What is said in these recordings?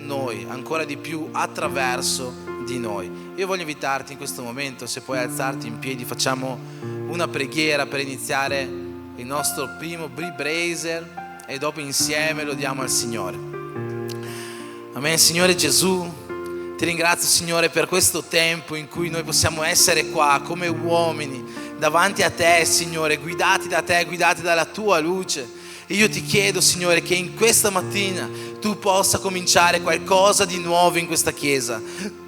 noi, ancora di più attraverso di noi. Io voglio invitarti in questo momento, se puoi alzarti in piedi, facciamo una preghiera per iniziare il nostro primo Brazer e dopo insieme lo diamo al Signore. Amen. Signore Gesù, ti ringrazio, Signore, per questo tempo in cui noi possiamo essere qua come uomini davanti a te, Signore, guidati da te, guidati dalla tua luce. E io ti chiedo, Signore, che in questa mattina tu possa cominciare qualcosa di nuovo in questa chiesa.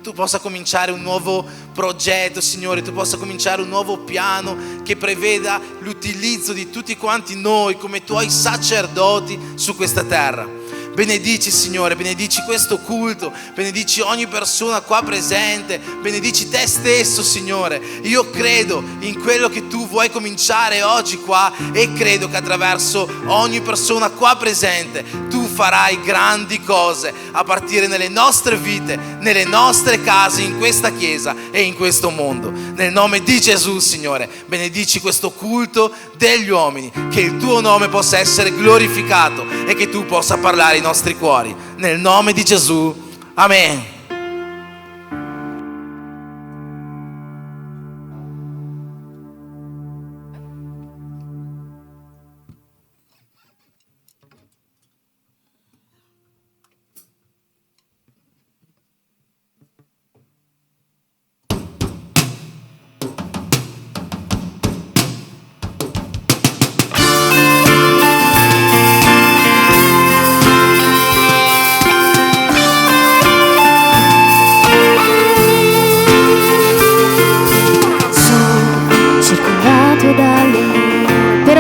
Tu possa cominciare un nuovo progetto, Signore. Tu possa cominciare un nuovo piano che preveda l'utilizzo di tutti quanti noi come tuoi sacerdoti su questa terra. Benedici, Signore, benedici questo culto, benedici ogni persona qua presente, benedici te stesso, Signore. Io credo in quello che tu vuoi cominciare oggi qua e credo che attraverso ogni persona qua presente tu farai grandi cose a partire nelle nostre vite, nelle nostre case, in questa chiesa e in questo mondo. Nel nome di Gesù, Signore, benedici questo culto degli uomini, che il tuo nome possa essere glorificato e che tu possa parlare ai nostri cuori. Nel nome di Gesù, amen.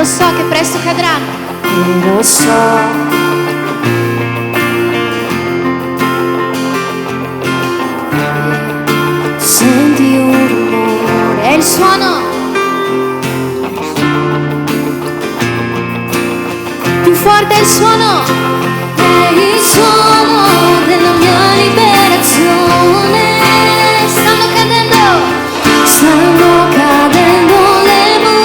So che presto cadranno, lo so. Senti un rumore e il suono più forte, il suono è il suono della mia liberazione. Stanno cadendo le mura.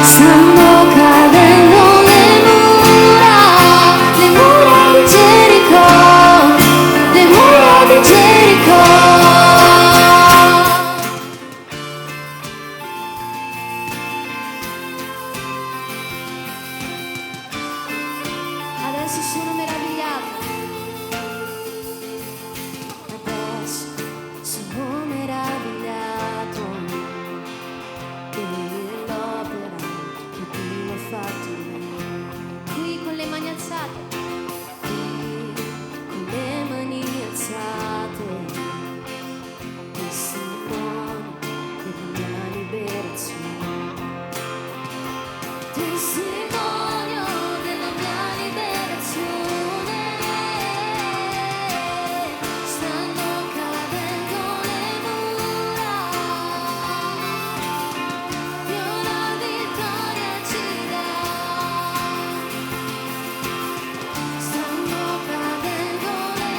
Stanno cadendo le mura di Gerico, le mura di Gerico. Adesso sono meravigliato, adesso sono meravigliato dell'opera che Dio ha fatto in me. Qui con le mani alzate, qui con le mani alzate, testimone della mia liberazione, testimonio della mia liberazione. Stanno cadendo le mura e una vittoria ci dà. Stanno cadendo le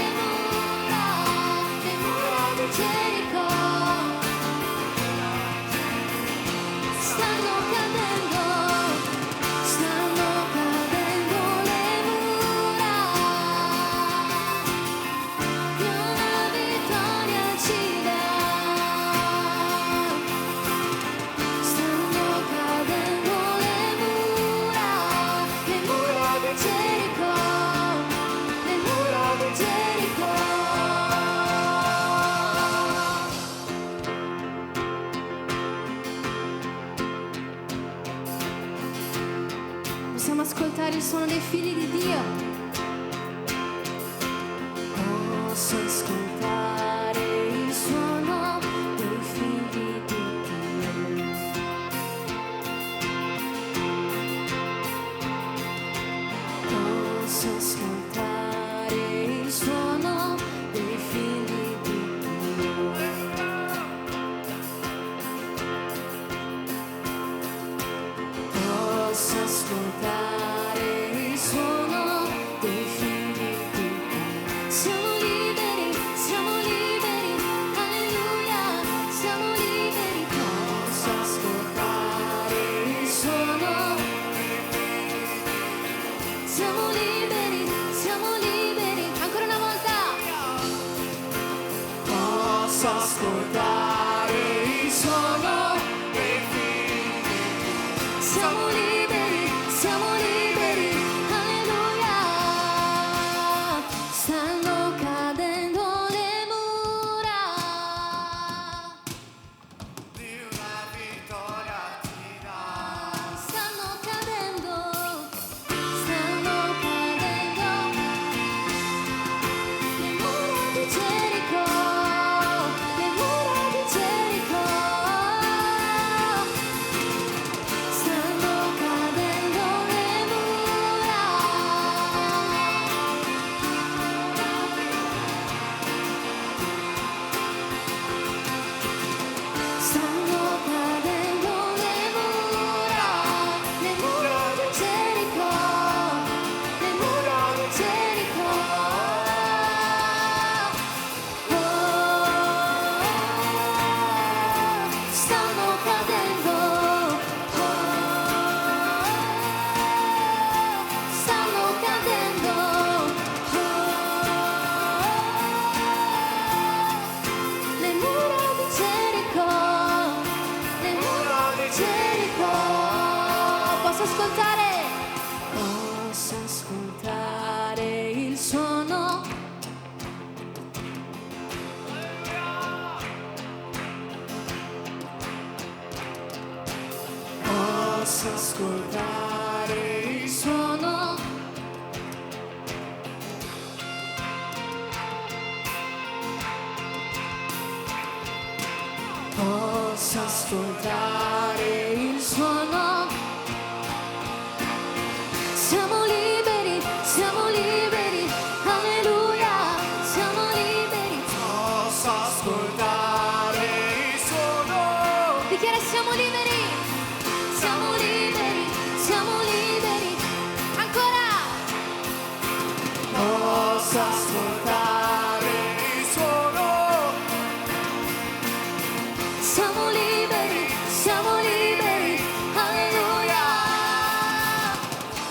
mura di Gerico. Stanno cadendo le mura e una vittoria ci dà. Stanno cadendo le mura di Gerico, le mura di Gerico. Possiamo ascoltare il suono dei figli di Dio. Posso ascoltare il suono dei figli di Dio. Posso ascoltare il suono dei figli di Dio. Posso ascoltare il suono dei figli di Dio. Siamo liberi, ascoltare il suono. Posso ascoltare il suono. Siamo liberi, alleluia, siamo liberi. Posso ascoltare il suono. Dichiara siamo liberi, ancora. Posso ascoltare il suono. Siamo liberi, alleluia.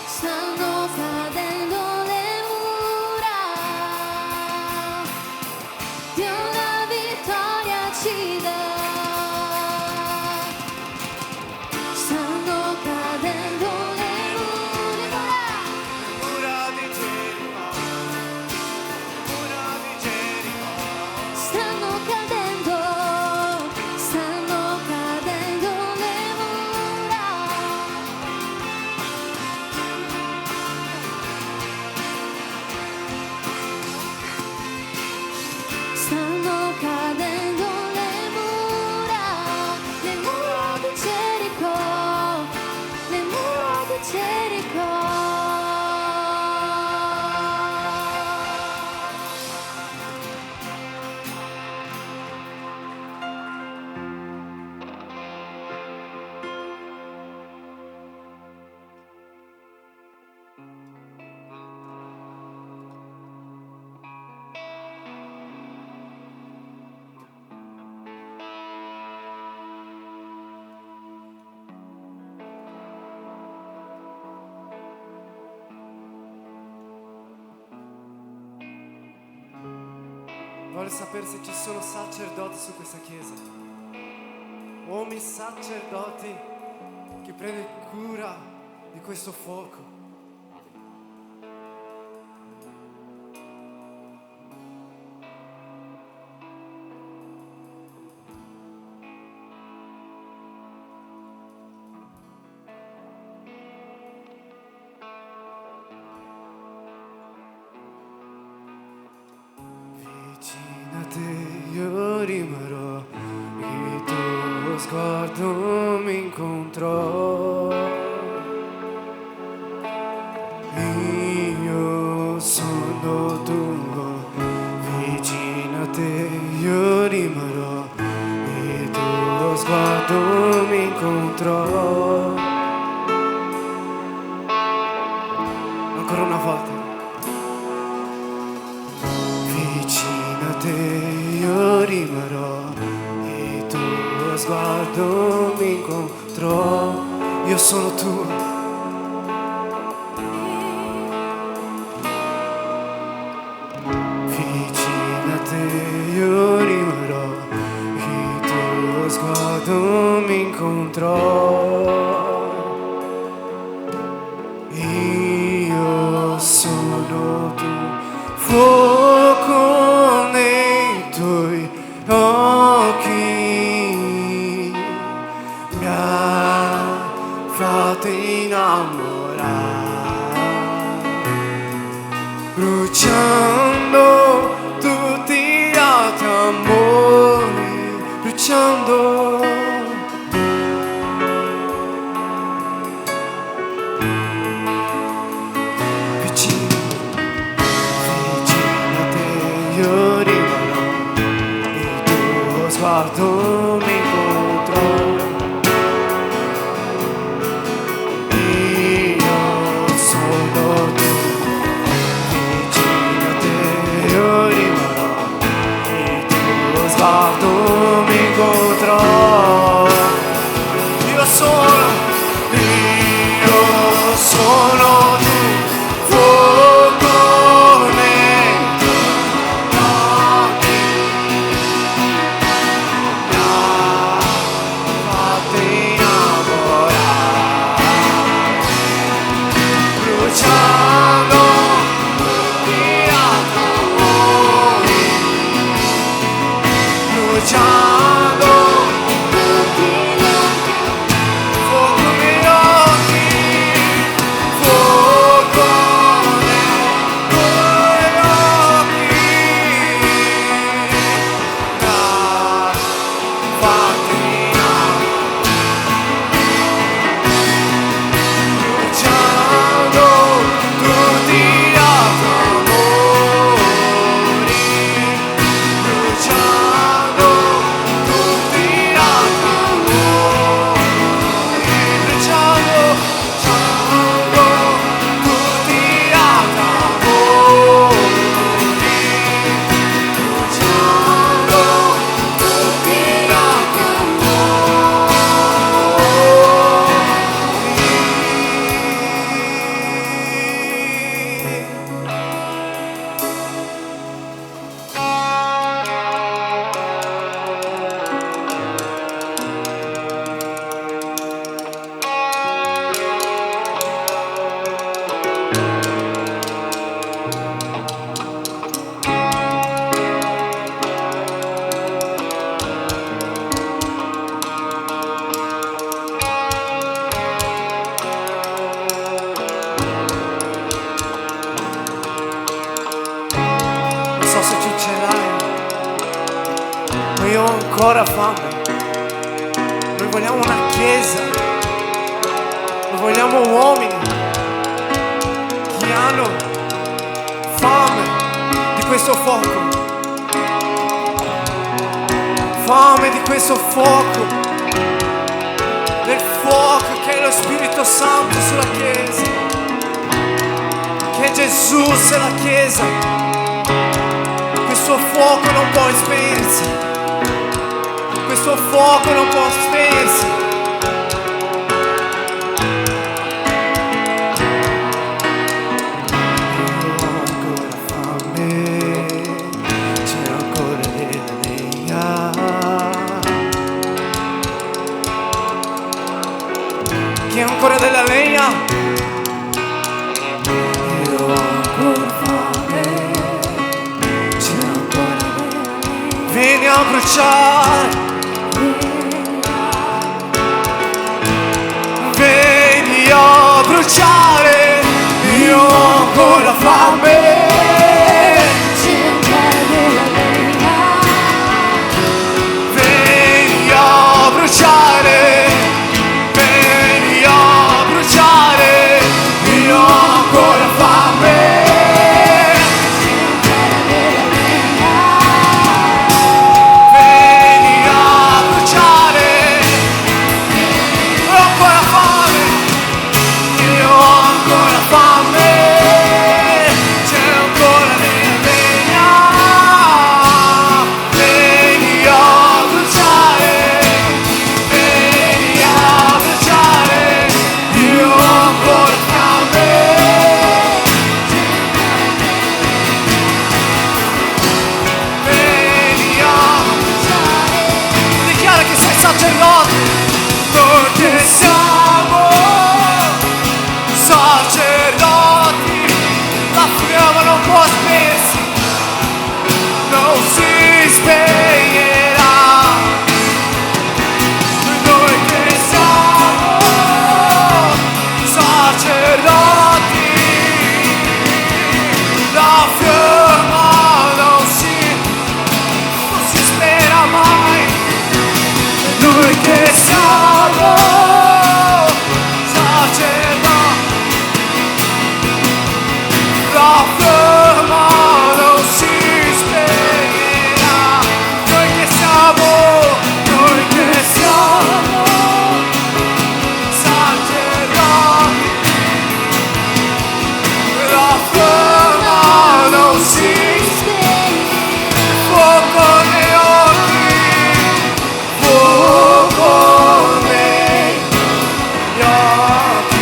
Stanno cadendo le mura di una vittoria ci dà. Stanno cadendo le mura. Mura di Gerico. Mura di Gerico. Stanno cadendo le mura. Stanno cadendo le mura di Gerico, le mura di Gerico. Voglio sapere se ci sono sacerdoti su questa chiesa. Uomini sacerdoti che prendono cura di questo fuoco. Vicino a te io rimarrò, il tuo sguardo mi incontrò. Io sono tuo, vicino a te io rimarrò, il tuo sguardo mi incontrò. Ancora una volta. Vicino a te io rimarrò, il tuo sguardo mi incontrò. Io sono tuo. Vicino a te io rimarrò, il tuo sguardo mi incontrò. Io sono tu, fuoco nei tuoi occhi, mi ha fatto innamorare, bruciando tutti gli altri amori, bruciando. Io rimarrò, il tuo sguardo mi incontrò. Io sono tu, vicino a te io rimarrò, il tuo sguardo mi incontrò. Io sono tu, fuoco nei bruciando tutti gli occhi, fuoco negli occhi. ancora fame. Noi vogliamo una chiesa, noi vogliamo uomini che hanno fame di questo fuoco, fame di questo fuoco, del fuoco che è lo Spirito Santo sulla chiesa, che è Gesù sulla chiesa. Questo fuoco non può spegnersi, questo fuoco non può spegnersi. Io ho ancora fame, c'è ancora della legna. Chi ha ancora della legna? Io ho ancora fame, c'è ancora della legna. Vieni a bruciare. Vieni a bruciare, io ho ancora fame. Vieni a bruciare, vieni a bruciare, io ho ancora fame. Vieni a bruciare, ho ancora fame. Io ho ancora fame, c'è ancora della legna. Vieni a bruciare, vieni a bruciare, io ho ancora fame. Vieni a bruciare, dichiara che sei sacerdote, perché siamo sacerdoti, la fiamma non può spegnersi, non si spegnerà. Noi che siamo sacerdoti, la fiamma non si spegnerà mai. Noi che siamo sacerdoti, la fiamma non si spegnerà. Noi che siamo sacerdoti, la fiamma non si spegnerà. Fuoco nei occhi, fuoco negli occhi.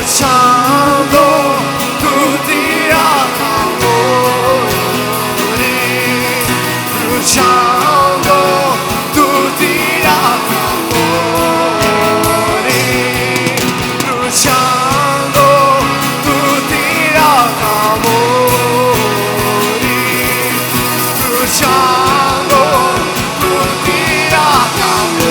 Bruciando tutti ad amore, bruciando tutti ad amore, bruciando tutti ad amore, bruciando tutti ad amore.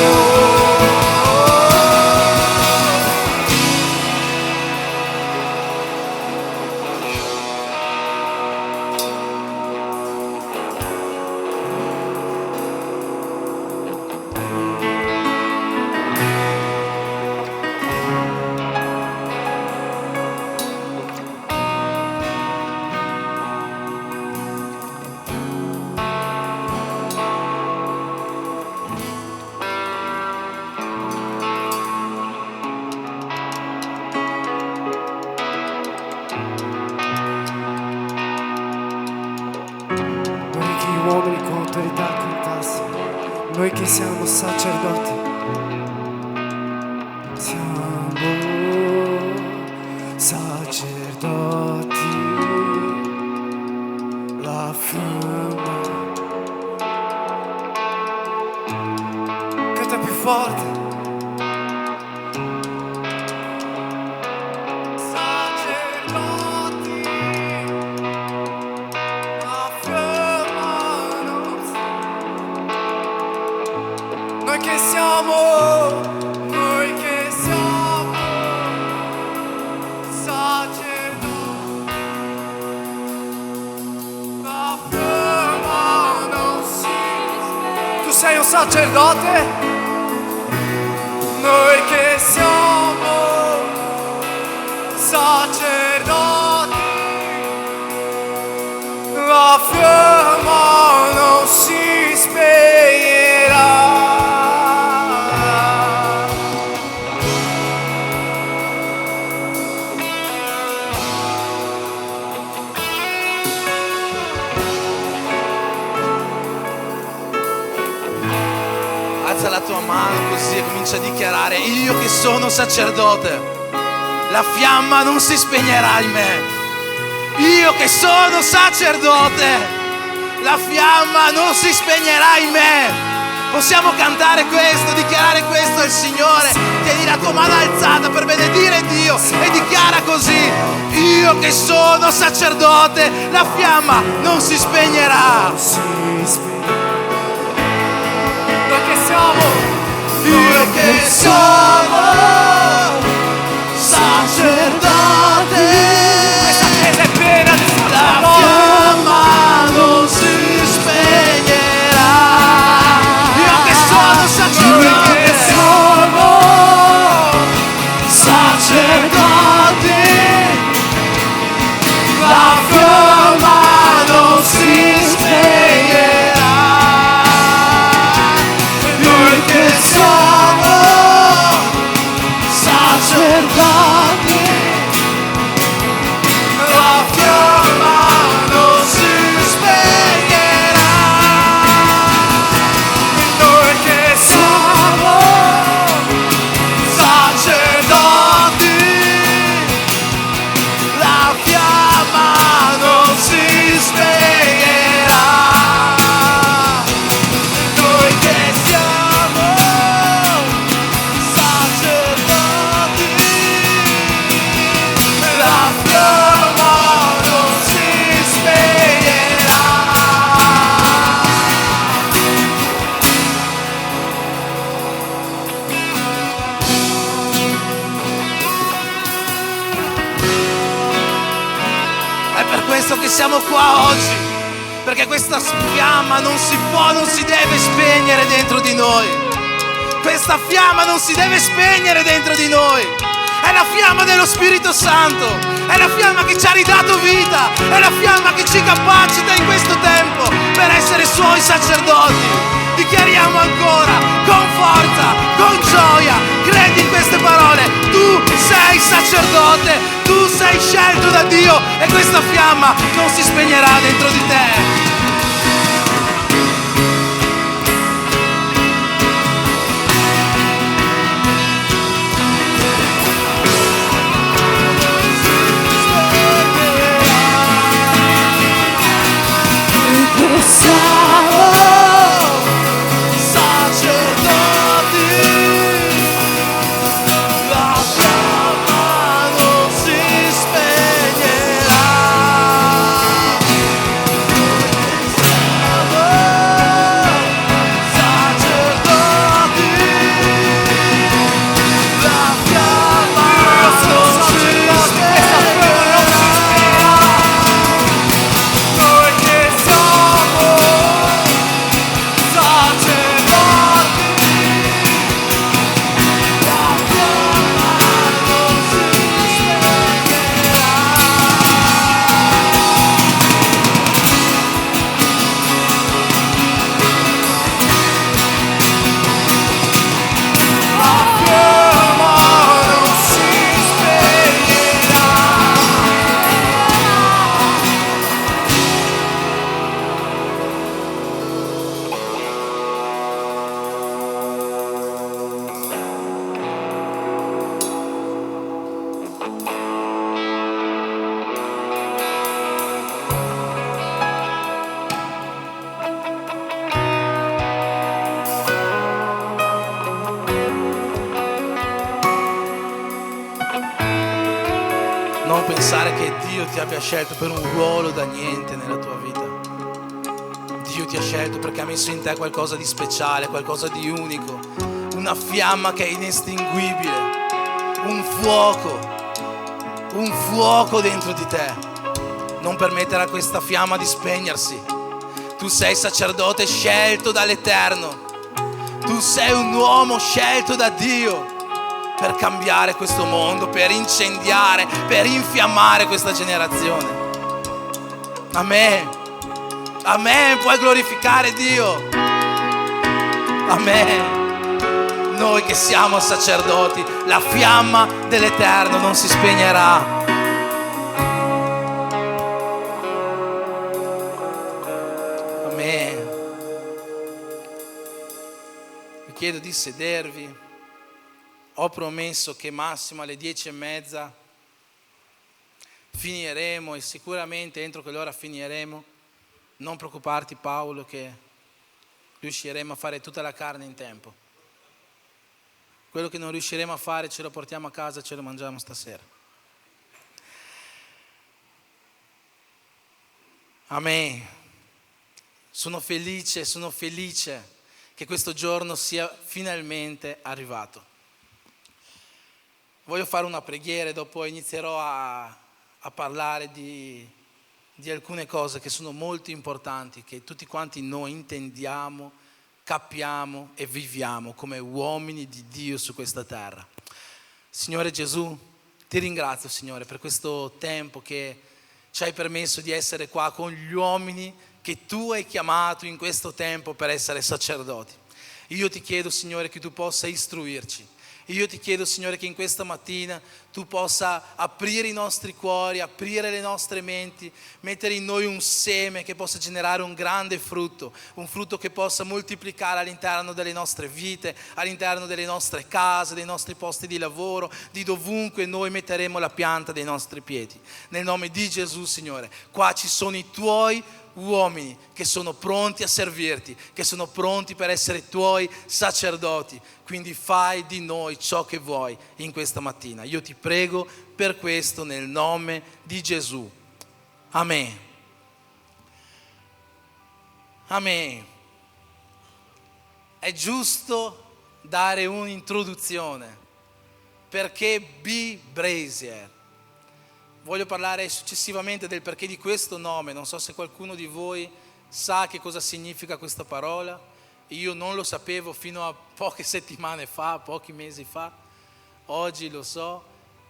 Vorrei che gli uomini con autorità cantassero. Noi che siamo sacerdoti, siamo sacerdoti, la fiamma. Canta più forte. Noi che siamo sacerdoti, la fiamma non si spegne. Tu sei un sacerdote? Noi che siamo sacerdoti, la fiamma non si spegnerà. Alza la tua mano così e comincia a dichiarare: io che sono sacerdote, la fiamma non si spegnerà in me. Io che sono sacerdote, la fiamma non si spegnerà in me. Possiamo cantare questo, dichiarare questo al Signore. Tieni la tua mano alzata per benedire Dio e dichiara così: io che sono sacerdote, la fiamma non si spegnerà. Noi che siamo, Io che sono sacerdote, questa chiesa è piena di la sacerdoti. fiamma non si spegnerà. Io che sono sacerdote, sacerdote, la fiamma non si spegnerà. Noi che siamo sacerdoti, la fiamma non si spegnerà. Noi che siamo sacerdoti, la fiamma non si spegnerà. Noi che siamo sacerdoti, la fiamma non si spegnerà. È per questo che siamo qua oggi, perché questa fiamma non si può, non si deve spegnere dentro di noi. Questa fiamma non si deve spegnere dentro di noi. È la fiamma dello Spirito Santo, è la fiamma che ci ha ridato vita, è la fiamma che ci capacita in questo tempo per essere Suoi sacerdoti. Dichiariamo ancora, con forza, con gioia, credi in queste parole: tu sei sacerdote, tu sei scelto da Dio e questa fiamma non si spegnerà dentro di te. Siamo sacerdoti, la fiamma non si spegnerà. Siamo sacerdoti, la fiamma non si spegnerà. Noi che siamo Non pensare che Dio ti abbia scelto per un ruolo da niente nella tua vita. Dio ti ha scelto perché ha messo in te qualcosa di speciale, qualcosa di unico, una fiamma che è inestinguibile, un fuoco dentro di te. Non permettere a questa fiamma di spegnersi. Tu sei sacerdote scelto dall'Eterno. Tu sei un uomo scelto da Dio per cambiare questo mondo, per incendiare, per infiammare questa generazione. Amen. Amen. Puoi glorificare Dio. Amen. Noi che siamo sacerdoti, la fiamma dell'Eterno non si spegnerà. Amen. Vi chiedo di sedervi. Ho promesso che massimo alle 10:30 finiremo e sicuramente entro quell'ora finiremo. Non preoccuparti Paolo che riusciremo a fare tutta la carne in tempo. Quello che non riusciremo a fare ce lo portiamo a casa e ce lo mangiamo stasera. Amen. Sono felice che questo giorno sia finalmente arrivato. Voglio fare una preghiera e dopo inizierò a parlare di alcune cose che sono molto importanti, che tutti quanti noi intendiamo, capiamo e viviamo come uomini di Dio su questa terra. Signore Gesù, ti ringrazio Signore per questo tempo che ci hai permesso di essere qua con gli uomini che tu hai chiamato in questo tempo per essere sacerdoti. Io ti chiedo Signore che tu possa istruirci. Io ti chiedo Signore che in questa mattina tu possa aprire i nostri cuori, aprire le nostre menti, mettere in noi un seme che possa generare un grande frutto, un frutto che possa moltiplicare all'interno delle nostre vite, all'interno delle nostre case, dei nostri posti di lavoro, di dovunque noi metteremo la pianta dei nostri piedi. Nel nome di Gesù Signore, qua ci sono i tuoi uomini che sono pronti a servirti, che sono pronti per essere tuoi sacerdoti. Quindi fai di noi ciò che vuoi in questa mattina. Io ti prego per questo nel nome di Gesù. Amen. Amen. È giusto dare un'introduzione. Perché B-Brazier? Voglio parlare successivamente del perché di questo nome. Non so se qualcuno di voi sa che cosa significa questa parola. Io non lo sapevo fino a poche settimane fa, pochi mesi fa. Oggi lo so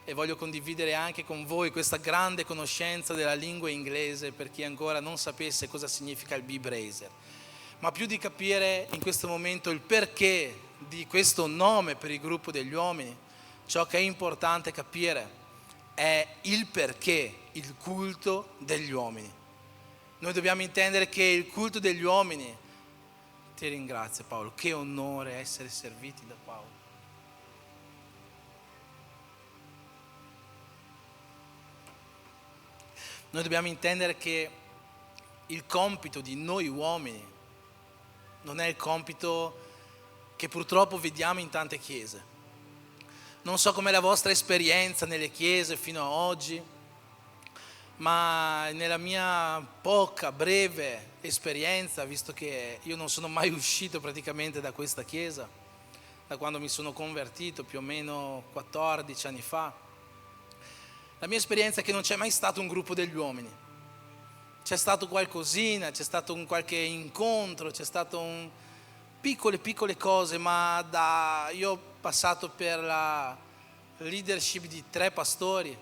e voglio condividere anche con voi questa grande conoscenza della lingua inglese per chi ancora non sapesse cosa significa il B-Brazier. Ma più di capire in questo momento il perché di questo nome per il gruppo degli uomini, ciò che è importante capire è il perché, il culto degli uomini. Noi dobbiamo intendere che il culto degli uomini, ti ringrazio Paolo, che onore essere serviti da Paolo. Noi dobbiamo intendere che il compito di noi uomini non è il compito che purtroppo vediamo in tante chiese. Non so com'è la vostra esperienza nelle chiese fino ad oggi, ma nella mia poca, breve esperienza, visto che io non sono mai uscito praticamente da questa chiesa, da quando mi sono convertito più o meno 14 anni fa, la mia esperienza è che non c'è mai stato un gruppo degli uomini. C'è stato qualcosina, c'è stato un qualche incontro, c'è stato piccole cose, ma io ho passato per la leadership di 3 pastori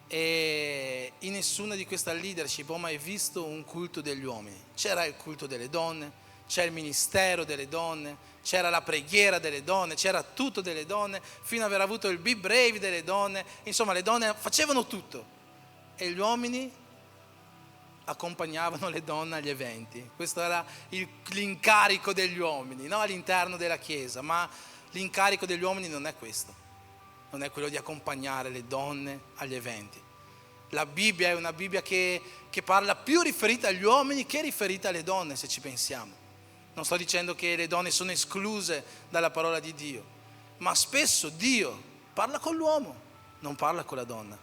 e in nessuna di questa leadership ho mai visto un culto degli uomini. C'era il culto delle donne, c'era il ministero delle donne, c'era la preghiera delle donne, c'era tutto delle donne, fino ad aver avuto il Be Brave delle donne. Insomma, le donne facevano tutto e gli uomini accompagnavano le donne agli eventi. Questo era l'incarico degli uomini, no? All'interno della chiesa. Ma l'incarico degli uomini non è questo, non è quello di accompagnare le donne agli eventi. La Bibbia è una Bibbia che parla più riferita agli uomini che riferita alle donne, se ci pensiamo. Non sto dicendo che le donne sono escluse dalla parola di Dio, ma spesso Dio parla con l'uomo, non parla con la donna.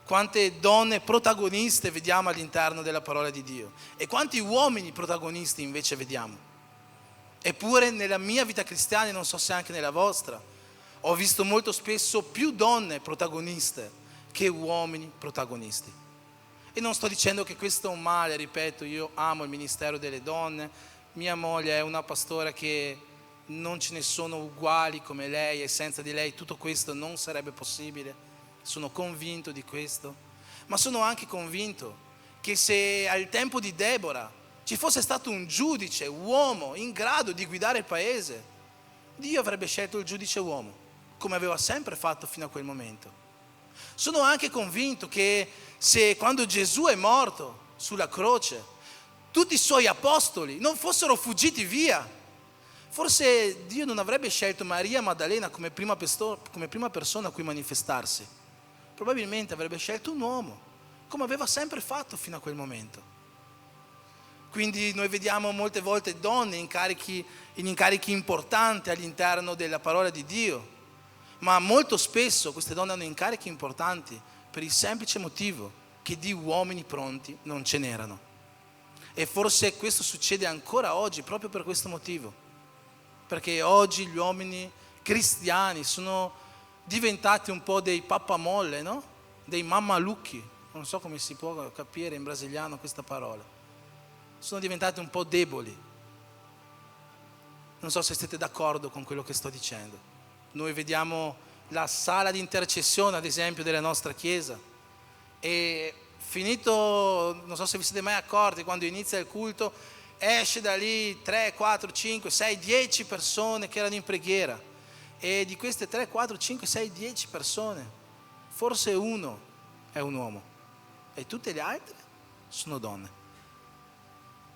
quante donne protagoniste vediamo all'interno della parola di Dio e quanti uomini protagonisti invece vediamo. Eppure nella mia vita cristiana, e non so se anche nella vostra, ho visto molto spesso più donne protagoniste che uomini protagonisti. E non sto dicendo che questo è un male, ripeto, io amo il ministero delle donne, mia moglie è una pastora che non ce ne sono uguali come lei e senza di lei tutto questo non sarebbe possibile. Sono convinto di questo, ma sono anche convinto che se al tempo di Deborah ci fosse stato un giudice uomo in grado di guidare il paese, Dio avrebbe scelto il giudice uomo, come aveva sempre fatto fino a quel momento. Sono anche convinto che se quando Gesù è morto sulla croce, tutti i suoi apostoli non fossero fuggiti via, forse Dio non avrebbe scelto Maria Maddalena come prima persona a cui manifestarsi. Probabilmente avrebbe scelto un uomo, come aveva sempre fatto fino a quel momento. Quindi noi vediamo molte volte donne in incarichi importanti all'interno della parola di Dio, ma molto spesso queste donne hanno incarichi importanti per il semplice motivo che di uomini pronti non ce n'erano. E forse questo succede ancora oggi proprio per questo motivo, perché oggi gli uomini cristiani sono diventati un po' dei pappamolle, no? Dei mammalucchi, non so come si può capire in brasiliano questa parola. Sono diventati un po' deboli. Non so se siete d'accordo con quello che sto dicendo. Noi vediamo la sala di intercessione, ad esempio, della nostra chiesa, e finito, non so se vi siete mai accorti, quando inizia il culto esce da lì 3, 4, 5, 6, 10 persone che erano in preghiera. E di queste 3, 4, 5, 6, 10 persone, forse uno è un uomo e tutte le altre sono donne.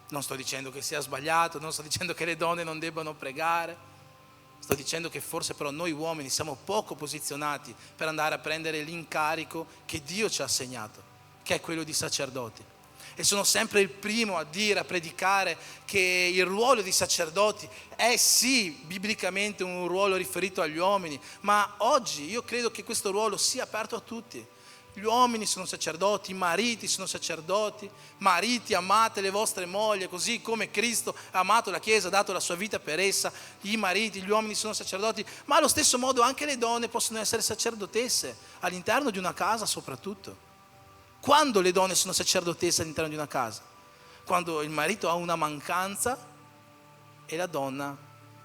Non sto dicendo che sia sbagliato, non sto dicendo che le donne non debbano pregare, sto dicendo che forse però noi uomini siamo poco posizionati per andare a prendere l'incarico che Dio ci ha assegnato, che è quello di sacerdoti. E sono sempre il primo a dire, a predicare che il ruolo di sacerdoti è sì biblicamente un ruolo riferito agli uomini, ma oggi io credo che questo ruolo sia aperto a tutti. Gli uomini sono sacerdoti, i mariti sono sacerdoti, mariti amate le vostre mogli così come Cristo ha amato la Chiesa, ha dato la sua vita per essa. I mariti, gli uomini sono sacerdoti, ma allo stesso modo anche le donne possono essere sacerdotesse all'interno di una casa soprattutto. Quando le donne sono sacerdotesse all'interno di una casa? Quando il marito ha una mancanza e la donna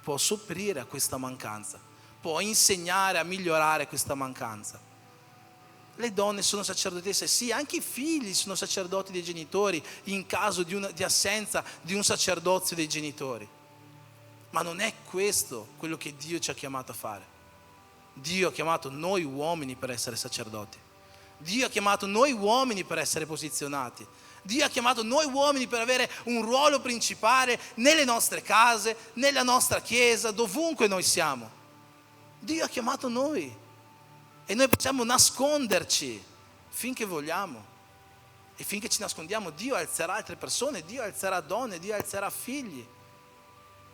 può sopperire a questa mancanza, può insegnare a migliorare questa mancanza. Le donne sono sacerdotesse, sì, anche i figli sono sacerdoti dei genitori in caso di assenza di un sacerdozio dei genitori. Ma non è questo quello che Dio ci ha chiamato a fare. Dio ha chiamato noi uomini per essere sacerdoti. Dio ha chiamato noi uomini per essere posizionati. Dio ha chiamato noi uomini per avere un ruolo principale nelle nostre case, nella nostra chiesa, dovunque noi siamo. Dio ha chiamato noi e noi possiamo nasconderci finché vogliamo. E finché ci nascondiamo, Dio alzerà altre persone, Dio alzerà donne, Dio alzerà figli.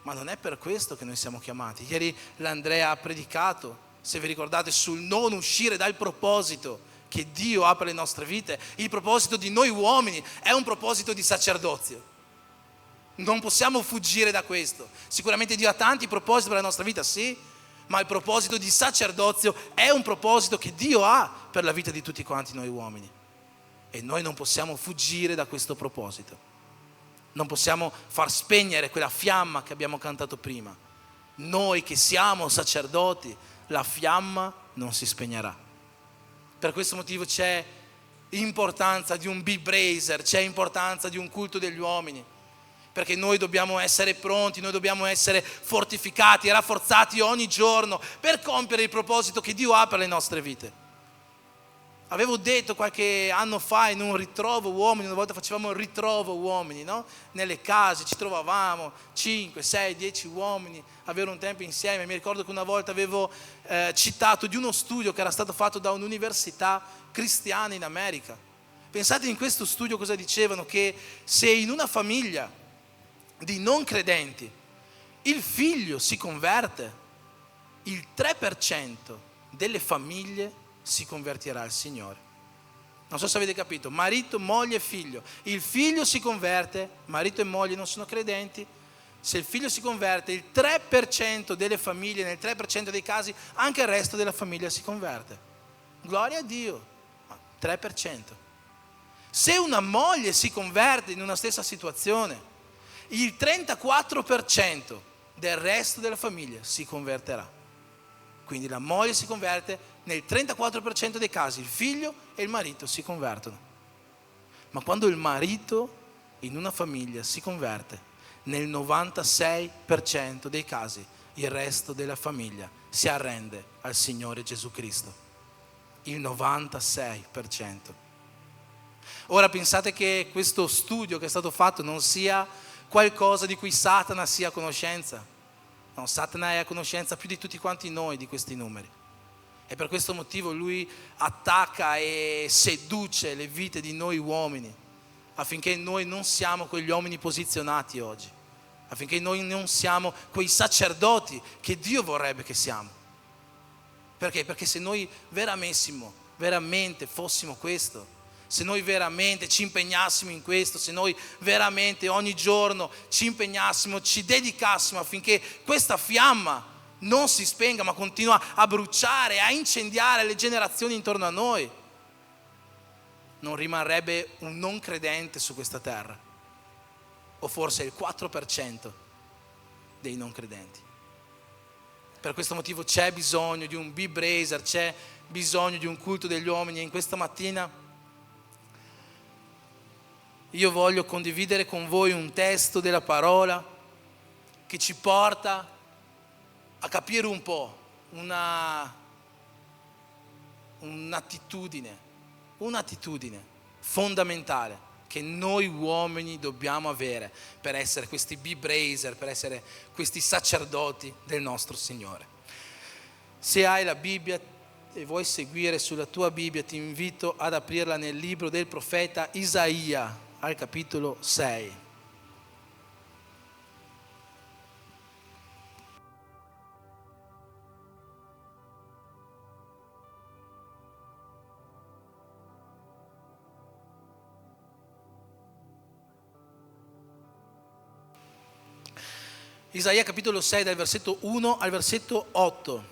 Ma non è per questo che noi siamo chiamati. Ieri l'Andrea ha predicato, se vi ricordate, sul non uscire dal proposito che Dio ha per le nostre vite. Il proposito di noi uomini è un proposito di sacerdozio. Non possiamo fuggire da questo. Sicuramente Dio ha tanti propositi per la nostra vita, sì, ma il proposito di sacerdozio è un proposito che Dio ha per la vita di tutti quanti noi uomini. E noi non possiamo fuggire da questo proposito. Non possiamo far spegnere quella fiamma che abbiamo cantato prima. Noi che siamo sacerdoti, la fiamma non si spegnerà. Per questo motivo c'è importanza di un B-Brazer, c'è importanza di un culto degli uomini, perché noi dobbiamo essere pronti, noi dobbiamo essere fortificati e rafforzati ogni giorno per compiere il proposito che Dio ha per le nostre vite. Avevo detto qualche anno fa in un ritrovo uomini, una volta facevamo il ritrovo uomini, no? Nelle case ci trovavamo 5, 6, 10 uomini, avere un tempo insieme. Mi ricordo che una volta avevo citato di uno studio che era stato fatto da un'università cristiana in America. Pensate in questo studio cosa dicevano, che se in una famiglia di non credenti il figlio si converte, il 3% delle famiglie si convertirà al Signore. Non so se avete capito, marito, moglie e figlio. Il figlio si converte, marito e moglie non sono credenti. Se il figlio si converte, il 3% delle famiglie, nel 3% dei casi, anche il resto della famiglia si converte. Gloria a Dio, 3%. Se una moglie si converte in una stessa situazione, il 34% del resto della famiglia si converterà. Quindi la moglie si converte, nel 34% dei casi il figlio e il marito si convertono. Ma quando il marito in una famiglia si converte, nel 96% dei casi il resto della famiglia si arrende al Signore Gesù Cristo. Il 96%. Ora pensate che questo studio che è stato fatto non sia qualcosa di cui Satana sia a conoscenza. No, Satana è a conoscenza più di tutti quanti noi di questi numeri. E per questo motivo lui attacca e seduce le vite di noi uomini, affinché noi non siamo quegli uomini posizionati oggi, affinché noi non siamo quei sacerdoti che Dio vorrebbe che siamo. Perché? Perché se noi veramente fossimo questo, se noi veramente ci impegnassimo in questo, se noi veramente ogni giorno ci impegnassimo, ci dedicassimo affinché questa fiamma non si spenga ma continua a bruciare, a incendiare le generazioni intorno a noi, non rimarrebbe un non credente su questa terra, o forse il 4% dei non credenti. Per questo motivo c'è bisogno di un Big Brazer, c'è bisogno di un culto degli uomini, e in questa mattina io voglio condividere con voi un testo della parola che ci porta a capire un po' un'attitudine fondamentale che noi uomini dobbiamo avere per essere questi Big Brazer, per essere questi sacerdoti del nostro Signore. Se hai la Bibbia e vuoi seguire sulla tua Bibbia, ti invito ad aprirla nel libro del profeta Isaia, al capitolo 6. Isaia capitolo 6 dal versetto 1 al versetto 8.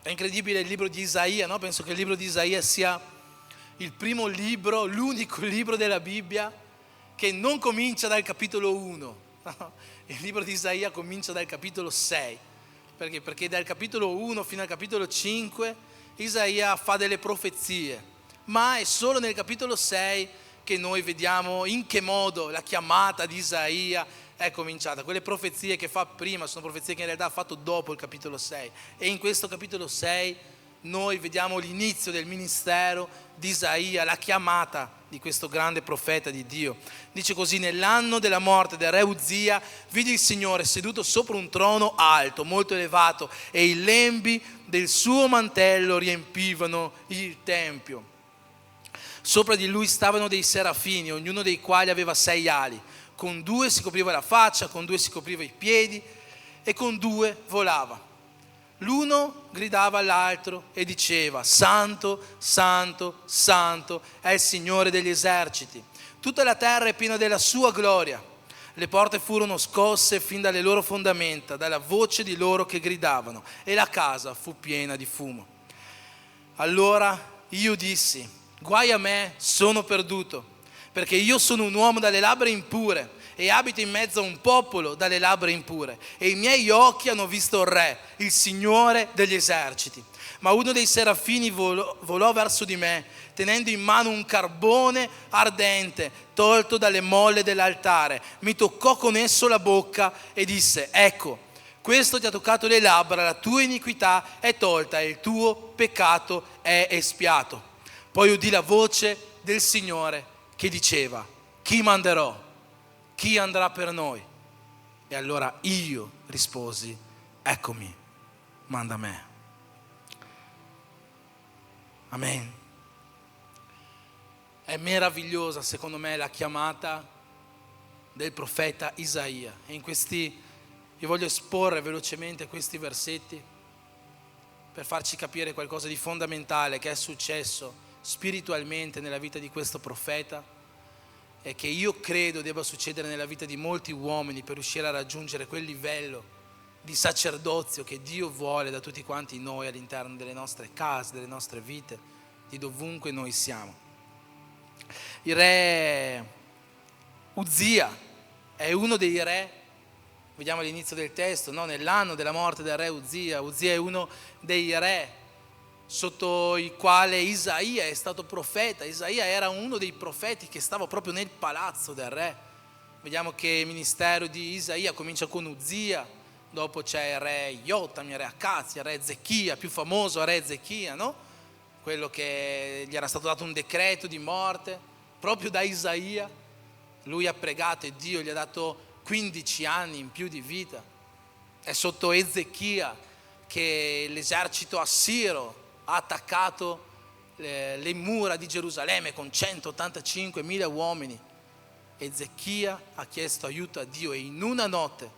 È incredibile il libro di Isaia, no? Penso che il libro di Isaia sia il primo libro, l'unico libro della Bibbia che non comincia dal capitolo 1. Il libro di Isaia comincia dal capitolo 6. Perché? Perché dal capitolo 1 fino al capitolo 5 Isaia fa delle profezie, ma è solo nel capitolo 6 che noi vediamo in che modo la chiamata di Isaia è cominciata. Quelle profezie che fa prima sono profezie che in realtà ha fatto dopo il capitolo 6. E in questo capitolo 6 noi vediamo l'inizio del ministero di Isaia, la chiamata di questo grande profeta di Dio. Dice così: nell'anno della morte del re Uzia vidi il Signore seduto sopra un trono alto, molto elevato, e i lembi del suo mantello riempivano il tempio. Sopra di lui stavano dei serafini, ognuno dei quali aveva 6 ali. Con 2 si copriva la faccia, con 2 si copriva i piedi e con 2 volava. L'uno gridava all'altro e diceva: Santo, Santo, Santo è il Signore degli eserciti. Tutta la terra è piena della sua gloria. Le porte furono scosse fin dalle loro fondamenta, dalla voce di loro che gridavano, e la casa fu piena di fumo. Allora io dissi: guai a me, sono perduto, perché io sono un uomo dalle labbra impure e abito in mezzo a un popolo dalle labbra impure, e i miei occhi hanno visto il Re, il Signore degli eserciti. Ma uno dei serafini volò verso di me, tenendo in mano un carbone ardente tolto dalle molle dell'altare. Mi toccò con esso la bocca e disse: ecco, questo ti ha toccato le labbra, la tua iniquità è tolta e il tuo peccato è espiato. Poi udì la voce del Signore che diceva: chi manderò? Chi andrà per noi? E allora io risposi: eccomi, manda me. Amen. È meravigliosa secondo me la chiamata del profeta Isaia. E io voglio esporre velocemente questi versetti per farci capire qualcosa di fondamentale che è successo spiritualmente nella vita di questo profeta e che io credo debba succedere nella vita di molti uomini per riuscire a raggiungere quel livello di sacerdozio che Dio vuole da tutti quanti noi all'interno delle nostre case, delle nostre vite, di dovunque noi siamo. Il re Uzia è uno dei re, vediamo all'inizio del testo, no? Nell'anno della morte del re Uzia. Uzia è uno dei re sotto il quale Isaia è stato profeta. Isaia era uno dei profeti che stava proprio nel palazzo del re. Vediamo che il ministero di Isaia comincia con Uzia, dopo c'è il re Jotam, il re Acazia, il re Ezechia, più famoso il re Ezechia, no? Quello che gli era stato dato un decreto di morte proprio da Isaia. Lui ha pregato e Dio gli ha dato 15 anni in più di vita. È sotto Ezechia che l'esercito assiro ha attaccato le mura di Gerusalemme con 185.000 uomini. Ezechia ha chiesto aiuto a Dio e in una notte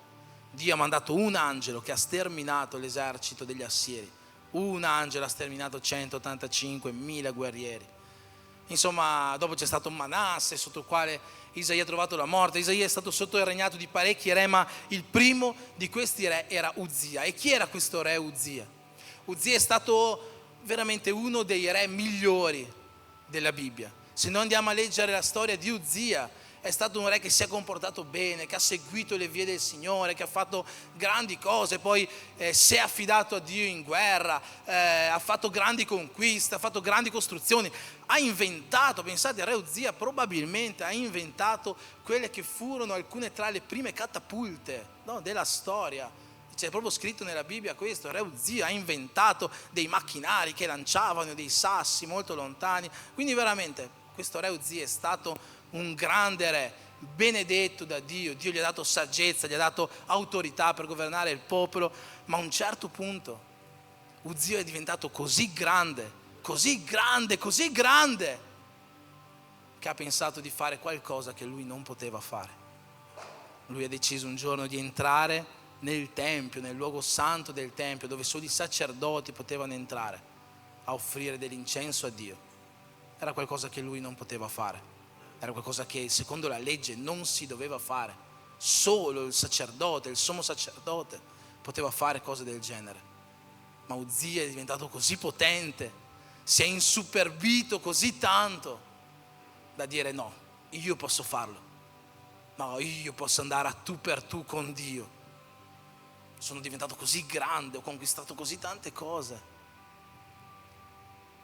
Dio ha mandato un angelo che ha sterminato l'esercito degli assiri. Un angelo ha sterminato 185.000 guerrieri. Insomma, dopo c'è stato Manasse, sotto il quale Isaia ha trovato la morte. Isaia è stato sotto il regnato di parecchi re, ma il primo di questi re era Uzia. E chi era questo re Uzia? Uzia è stato veramente uno dei re migliori della Bibbia. Se noi andiamo a leggere la storia di Uzia, è stato un re che si è comportato bene, che ha seguito le vie del Signore, che ha fatto grandi cose, poi si è affidato a Dio in guerra, ha fatto grandi conquiste, ha fatto grandi costruzioni, ha inventato, pensate, il re Uzia probabilmente ha inventato quelle che furono alcune tra le prime catapulte, no, della storia. C'è proprio scritto nella Bibbia questo: il re Uzia ha inventato dei macchinari che lanciavano dei sassi molto lontani. Quindi veramente questo re Uzia è stato un grande re, benedetto da Dio. Dio gli ha dato saggezza, gli ha dato autorità per governare il popolo, ma a un certo punto Uzia è diventato così grande, così grande, così grande, che ha pensato di fare qualcosa che lui non poteva fare. Lui ha deciso un giorno di entrare nel Tempio, nel luogo santo del Tempio, dove solo i sacerdoti potevano entrare a offrire dell'incenso a Dio. Era qualcosa che lui non poteva fare. Era qualcosa che secondo la legge non si doveva fare. Solo il sacerdote, il sommo sacerdote poteva fare cose del genere. Ma Uzia è diventato così potente, si è insuperbito così tanto da dire: no, io posso farlo. No, io posso andare a tu per tu con Dio. Sono diventato così grande, ho conquistato così tante cose.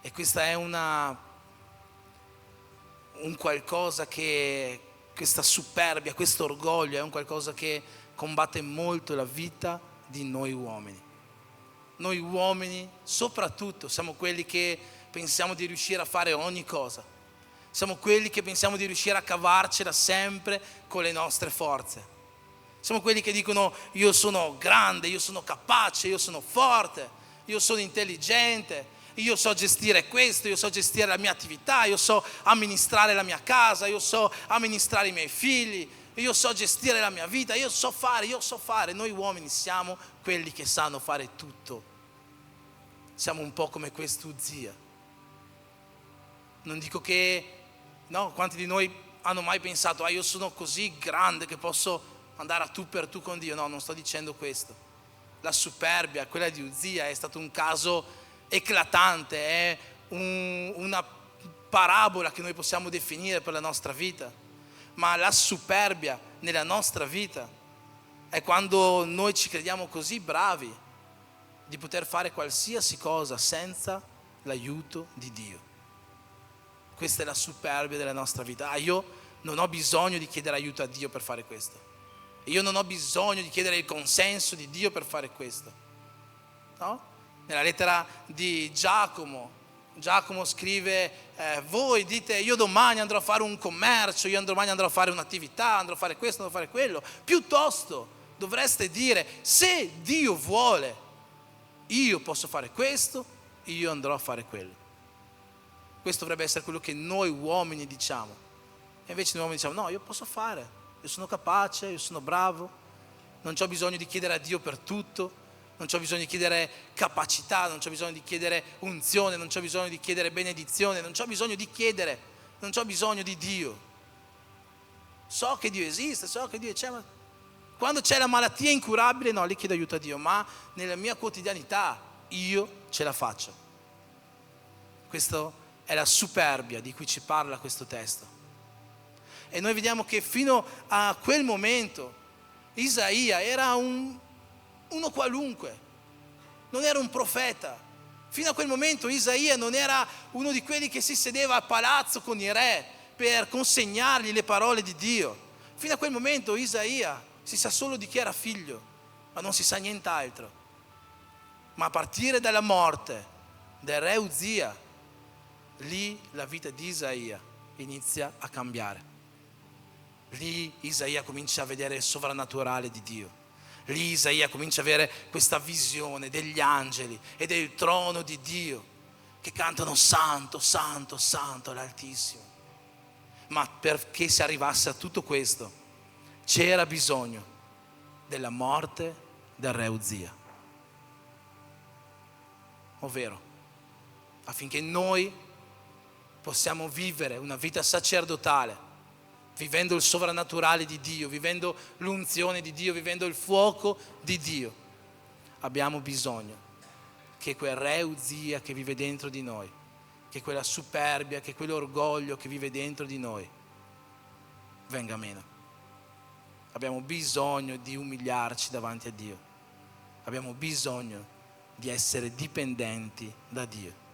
E questa è un qualcosa che, questa superbia, questo orgoglio è un qualcosa che combatte molto la vita di noi uomini. Noi uomini soprattutto siamo quelli che pensiamo di riuscire a fare ogni cosa. Siamo quelli che pensiamo di riuscire a cavarcela sempre con le nostre forze. Siamo quelli che dicono: io sono grande, io sono capace, io sono forte, io sono intelligente, io so gestire questo, io so gestire la mia attività, io so amministrare la mia casa, io so amministrare i miei figli, io so gestire la mia vita, io so fare. Noi uomini siamo quelli che sanno fare tutto. Siamo un po' come quest'Uzia. Non dico che, no, quanti di noi hanno mai pensato: io sono così grande che posso andare a tu per tu con Dio. No, non sto dicendo questo. La superbia, quella di Uzia, è stato un caso eclatante, è una parabola che noi possiamo definire per la nostra vita. Ma la superbia nella nostra vita è quando noi ci crediamo così bravi di poter fare qualsiasi cosa senza l'aiuto di Dio. Questa è la superbia della nostra vita. Io non ho bisogno di chiedere aiuto a Dio per fare questo. Io non ho bisogno di chiedere il consenso di Dio per fare questo. No? Nella lettera di Giacomo scrive: voi dite: io domani andrò a fare un commercio, io domani andrò a fare un'attività, andrò a fare questo, andrò a fare quello. Piuttosto dovreste dire: se Dio vuole, io posso fare questo, io andrò a fare quello. Questo dovrebbe essere quello che noi uomini diciamo. E invece noi uomini diciamo: no, io posso fare, io sono capace, io sono bravo, non ho bisogno di chiedere a Dio per tutto. non c'ho bisogno di chiedere capacità, non c'ho bisogno di chiedere unzione, non c'ho bisogno di chiedere benedizione, non c'ho bisogno di chiedere, non c'ho bisogno di Dio. So che Dio esiste, so che Dio c'è, ma quando c'è la malattia incurabile, no, lì chiedo aiuto a Dio, ma nella mia quotidianità io ce la faccio. Questa è la superbia di cui ci parla questo testo. E noi vediamo che fino a quel momento Isaia era uno qualunque, non era un profeta. Fino a quel momento Isaia non era uno di quelli che si sedeva al palazzo con i re per consegnargli le parole di Dio. Fino a quel momento Isaia si sa solo di chi era figlio, ma non si sa nient'altro. Ma a partire dalla morte del re Uzia, lì la vita di Isaia inizia a cambiare. Lì Isaia comincia a vedere il sovrannaturale di Dio. Lì Isaia comincia a avere questa visione degli angeli e del trono di Dio che cantano santo, santo, santo l'Altissimo. Ma perché si arrivasse a tutto questo c'era bisogno della morte del re Uzia, ovvero affinché noi possiamo vivere una vita sacerdotale, vivendo il sovrannaturale di Dio, vivendo l'unzione di Dio, vivendo il fuoco di Dio. Abbiamo bisogno che quel re Uzia che vive dentro di noi, che quella superbia, che quell'orgoglio che vive dentro di noi venga meno. Abbiamo bisogno di umiliarci davanti a Dio. Abbiamo bisogno di essere dipendenti da Dio.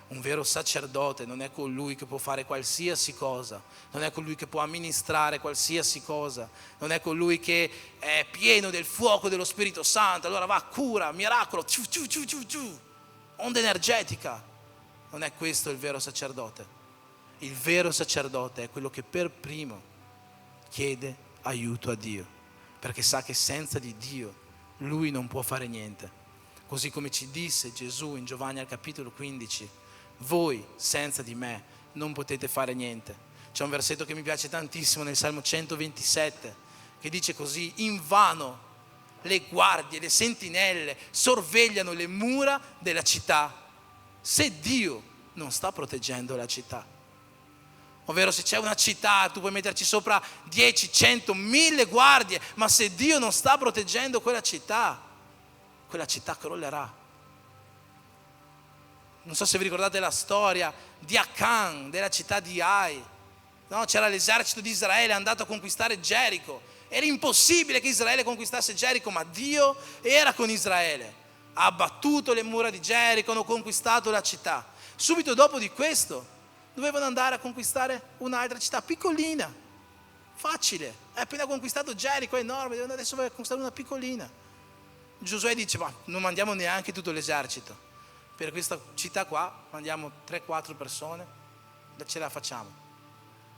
Un vero sacerdote non è colui che può fare qualsiasi cosa, non è colui che può amministrare qualsiasi cosa, non è colui che è pieno del fuoco dello Spirito Santo, allora va, cura, miracolo, onda energetica. Non è questo il vero sacerdote. Il vero sacerdote è quello che per primo chiede aiuto a Dio, perché sa che senza di Dio lui non può fare niente. Così come ci disse Gesù in Giovanni al capitolo 15, voi senza di me non potete fare niente. C'è un versetto che mi piace tantissimo nel Salmo 127 che dice così: in vano le guardie, le sentinelle sorvegliano le mura della città se Dio non sta proteggendo la città. Ovvero, se c'è una città tu puoi metterci sopra 10, 100, 1000 guardie, ma se Dio non sta proteggendo quella città crollerà. Non so se vi ricordate la storia di Achan, della città di Ai. No, c'era l'esercito di Israele andato a conquistare Gerico. Era impossibile che Israele conquistasse Gerico, ma Dio era con Israele. Ha abbattuto le mura di Gerico, hanno conquistato la città. Subito dopo di questo dovevano andare a conquistare un'altra città piccolina, facile. È appena conquistato Gerico, è enorme, adesso vai a conquistare una piccolina. Giosuè dice: ma non mandiamo neanche tutto l'esercito. Per questa città qua mandiamo 3-4 persone, ce la facciamo.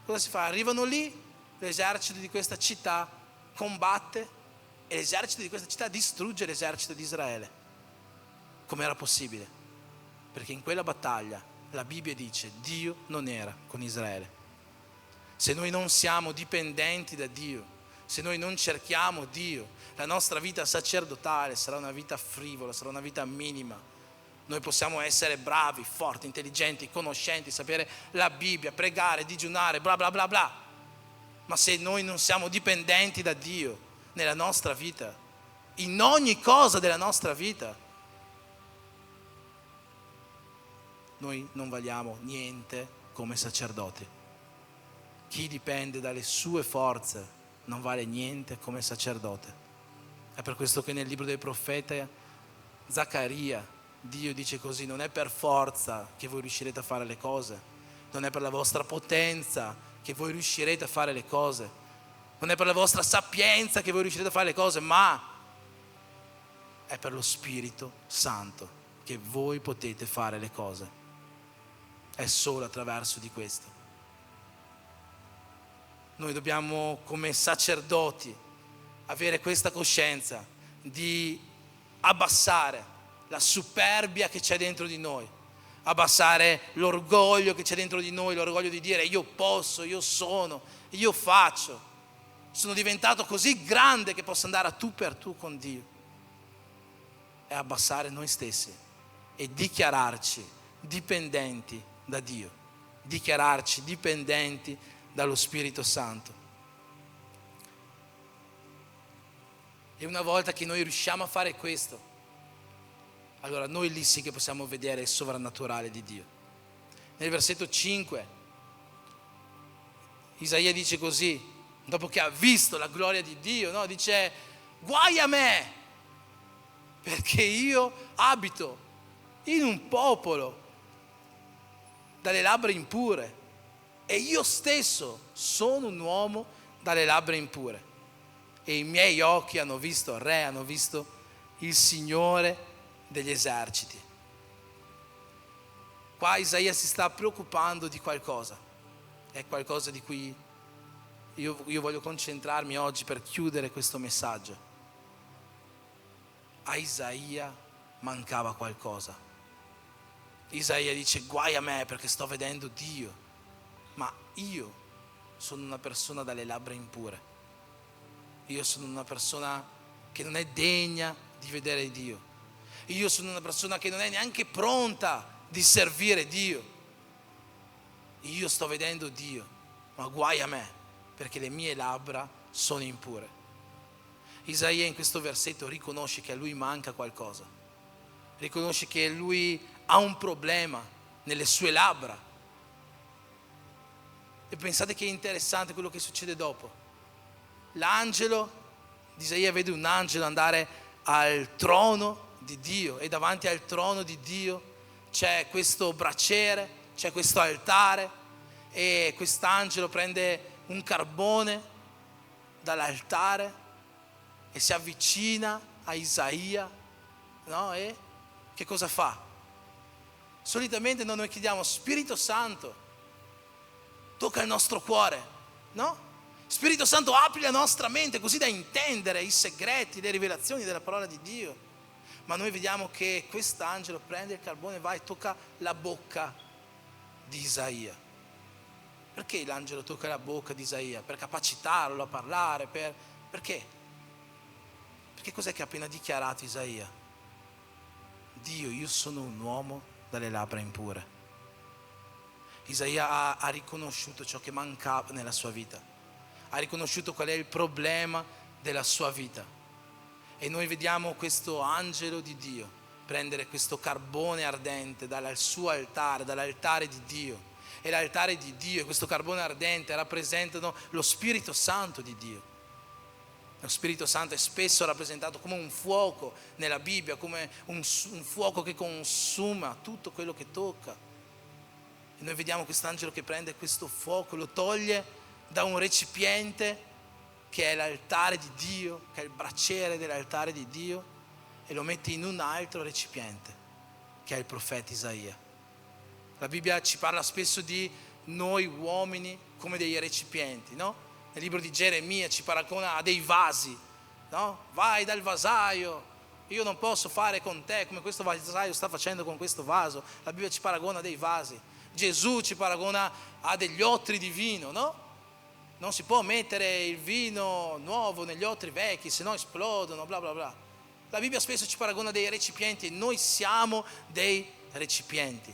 Cosa si fa? Arrivano lì, l'esercito di questa città combatte e l'esercito di questa città distrugge l'esercito di Israele. Com'era possibile? Perché in quella battaglia la Bibbia dice Dio non era con Israele. Se noi non siamo dipendenti da Dio, se noi non cerchiamo Dio, la nostra vita sacerdotale sarà una vita frivola, sarà una vita minima. Noi possiamo essere bravi, forti, intelligenti, conoscenti, sapere la Bibbia, pregare, digiunare, bla bla bla bla. Ma se noi non siamo dipendenti da Dio nella nostra vita, in ogni cosa della nostra vita, noi non valiamo niente come sacerdoti. Chi dipende dalle sue forze non vale niente come sacerdote. È per questo che nel libro del profeta Zaccaria Dio dice così: non è per forza che voi riuscirete a fare le cose, non è per la vostra potenza che voi riuscirete a fare le cose, non è per la vostra sapienza che voi riuscirete a fare le cose, ma è per lo Spirito Santo che voi potete fare le cose. È solo attraverso di questo. Noi dobbiamo, come sacerdoti, avere questa coscienza di abbassare la superbia che c'è dentro di noi, abbassare l'orgoglio che c'è dentro di noi, l'orgoglio di dire io posso, io sono, io faccio, sono diventato così grande che posso andare a tu per tu con Dio. è abbassare noi stessi e dichiararci dipendenti da Dio, dichiararci dipendenti dallo Spirito Santo. E una volta che noi riusciamo a fare questo, allora noi lì sì che possiamo vedere il sovrannaturale di Dio. Nel versetto 5 Isaia dice così, dopo che ha visto la gloria di Dio, no? Dice: guai a me, perché io abito in un popolo dalle labbra impure e io stesso sono un uomo dalle labbra impure. E i miei occhi hanno visto il Re, hanno visto il Signore degli eserciti. Qua Isaia si sta preoccupando di qualcosa, è qualcosa di cui io voglio concentrarmi oggi per chiudere questo messaggio. A Isaia mancava qualcosa. Isaia dice: guai a me perché sto vedendo Dio, ma io sono una persona dalle labbra impure. Io sono una persona che non è degna di vedere Dio. Io sono una persona che non è neanche pronta di servire Dio. Io sto vedendo Dio, ma guai a me, perché le mie labbra sono impure. Isaia in questo versetto riconosce che a lui manca qualcosa. Riconosce che lui ha un problema nelle sue labbra. E pensate che è interessante quello che succede dopo. L'angelo di Isaia vede un angelo andare al trono di Dio e davanti al trono di Dio c'è questo braciere, c'è questo altare e quest'angelo prende un carbone dall'altare e si avvicina a Isaia, no? E che cosa fa? Solitamente noi chiediamo: Spirito Santo, tocca il nostro cuore, no? Spirito Santo, apri la nostra mente così da intendere i segreti, le rivelazioni della parola di Dio. Ma noi vediamo che quest'angelo prende il carbone e va e tocca la bocca di Isaia. Perché l'angelo tocca la bocca di Isaia? Per capacitarlo a parlare, perché? Perché cos'è che ha appena dichiarato Isaia? Dio, io sono un uomo dalle labbra impure. Isaia ha riconosciuto ciò che mancava nella sua vita. Ha riconosciuto qual è il problema della sua vita. E noi vediamo questo angelo di Dio prendere questo carbone ardente dal suo altare, dall'altare di Dio. E l'altare di Dio e questo carbone ardente rappresentano lo Spirito Santo di Dio. Lo Spirito Santo è spesso rappresentato come un fuoco nella Bibbia, come un fuoco che consuma tutto quello che tocca. E noi vediamo quest'angelo che prende questo fuoco, lo toglie da un recipiente che è l'altare di Dio, che è il braciere dell'altare di Dio, e lo mette in un altro recipiente, che è il profeta Isaia. La Bibbia ci parla spesso di noi uomini come dei recipienti, no? Nel libro di Geremia ci paragona a dei vasi, no? Vai dal vasaio, io non posso fare con te come questo vasaio sta facendo con questo vaso. La Bibbia ci paragona a dei vasi. Gesù ci paragona a degli ottri di vino, no? Non si può mettere il vino nuovo negli ottri vecchi, se no esplodono, bla bla bla. La Bibbia spesso ci paragona a dei recipienti e noi siamo dei recipienti.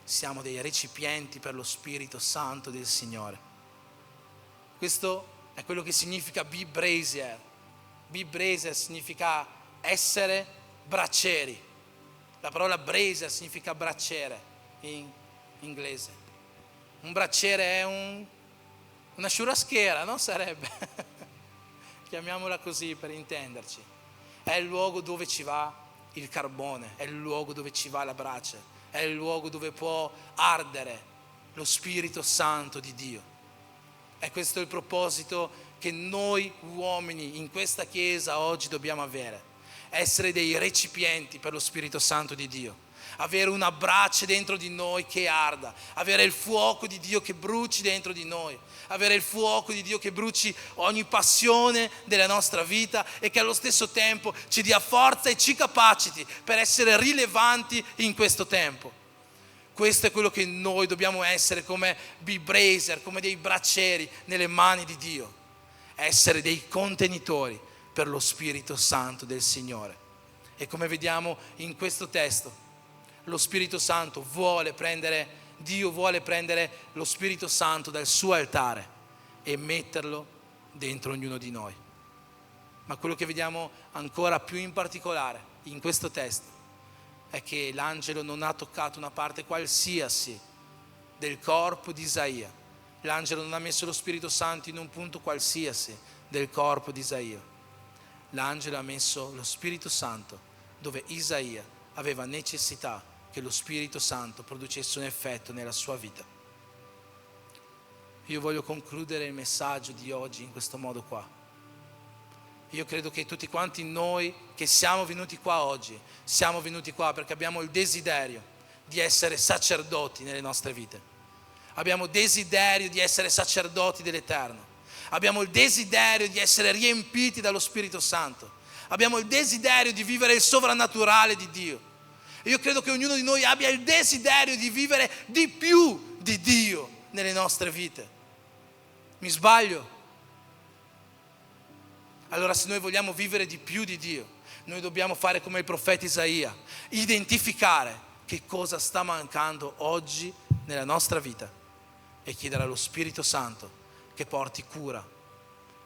Siamo dei recipienti per lo Spirito Santo del Signore. Questo è quello che significa be brazier. Be brazier significa essere braccieri. La parola brazier significa bracciere in inglese. Un bracciere è una sciuraschera, no? Sarebbe, chiamiamola così per intenderci. È il luogo dove ci va il carbone, è il luogo dove ci va la brace, è il luogo dove può ardere lo Spirito Santo di Dio. E questo è il proposito che noi uomini in questa chiesa oggi dobbiamo avere: essere dei recipienti per lo Spirito Santo di Dio. Avere una brace dentro di noi che arda, avere il fuoco di Dio che bruci dentro di noi, avere il fuoco di Dio che bruci ogni passione della nostra vita e che allo stesso tempo ci dia forza e ci capaciti per essere rilevanti in questo tempo. Questo è quello che noi dobbiamo essere come be brazier, come dei braccieri nelle mani di Dio, essere dei contenitori per lo Spirito Santo del Signore. E come vediamo in questo testo, lo Spirito Santo Dio vuole prendere lo Spirito Santo dal suo altare e metterlo dentro ognuno di noi. Ma quello che vediamo ancora più in particolare in questo testo è che l'angelo non ha toccato una parte qualsiasi del corpo di Isaia. L'angelo non ha messo lo Spirito Santo in un punto qualsiasi del corpo di Isaia. L'angelo ha messo lo Spirito Santo dove Isaia aveva necessità che lo Spirito Santo producesse un effetto nella sua vita. Io voglio concludere il messaggio di oggi in questo modo qua. Io credo che tutti quanti noi che siamo venuti qua oggi, siamo venuti qua perché abbiamo il desiderio di essere sacerdoti nelle nostre vite. Abbiamo desiderio di essere sacerdoti dell'Eterno. Abbiamo il desiderio di essere riempiti dallo Spirito Santo. Abbiamo il desiderio di vivere il sovrannaturale di Dio. E io credo che ognuno di noi abbia il desiderio di vivere di più di Dio nelle nostre vite. Mi sbaglio? Allora, se noi vogliamo vivere di più di Dio, noi dobbiamo fare come il profeta Isaia, identificare che cosa sta mancando oggi nella nostra vita e chiedere allo Spirito Santo che porti cura,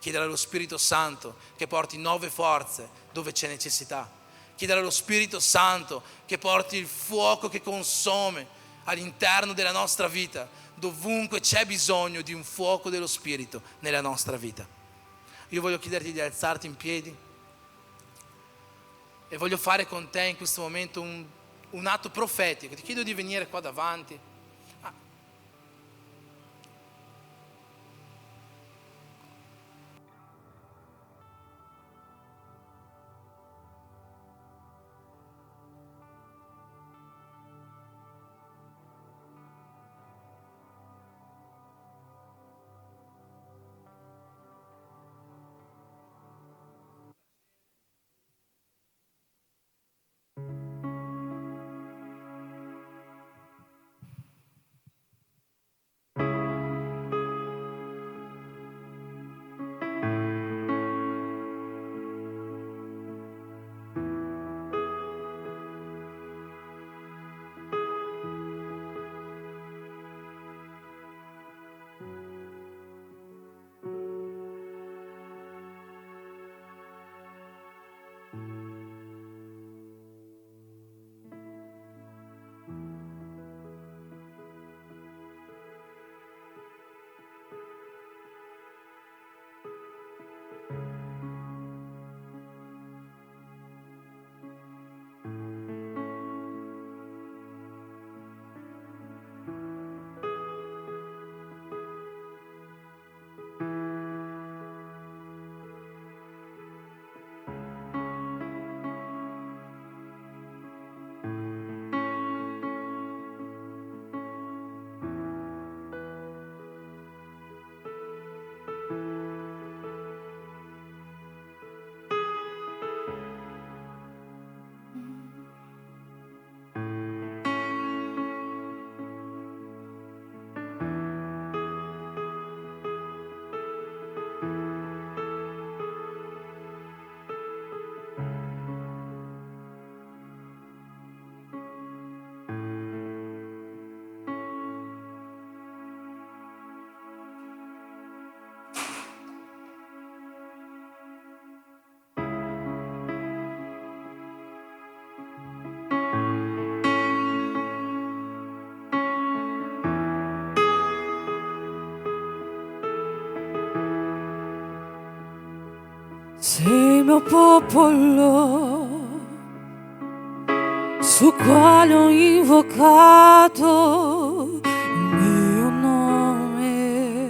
chiedere allo Spirito Santo che porti nuove forze dove c'è necessità, chiedere allo Spirito Santo che porti il fuoco che consome all'interno della nostra vita, dovunque c'è bisogno di un fuoco dello Spirito nella nostra vita. Io voglio chiederti di alzarti in piedi e voglio fare con te in questo momento un atto profetico. Ti chiedo di venire qua davanti. Sei il mio popolo, su quale ho invocato il mio nome.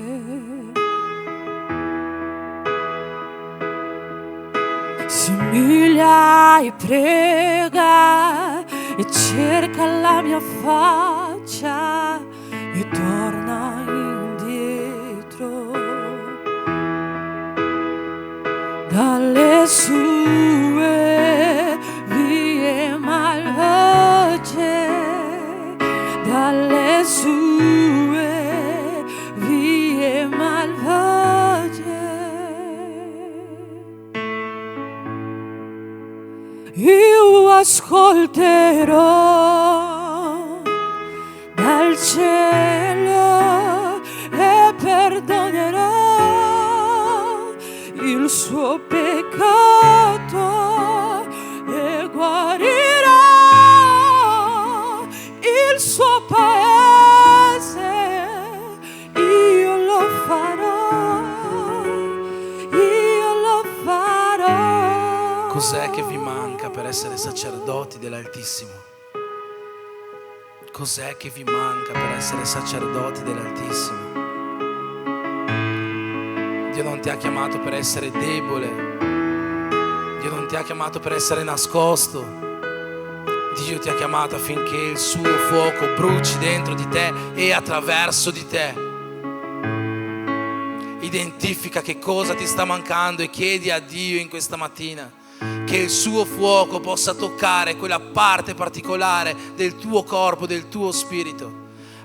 Si umilia e prega e cerca la mia faccia e torna indietro. Dalle sue vie malvagie, dalle sue vie malvagie, io ascolterò dal cielo e perdonerò il suo peccato e guarirò il suo paese. Io lo farò, io lo farò. Cos'è che vi manca per essere sacerdoti dell'Altissimo? Cos'è che vi manca per essere sacerdoti dell'Altissimo? Dio non ti ha chiamato per essere debole. Dio non ti ha chiamato per essere nascosto. Dio ti ha chiamato affinché il suo fuoco bruci dentro di te e attraverso di te. Identifica che cosa ti sta mancando e chiedi a Dio in questa mattina che il suo fuoco possa toccare quella parte particolare del tuo corpo, del tuo spirito,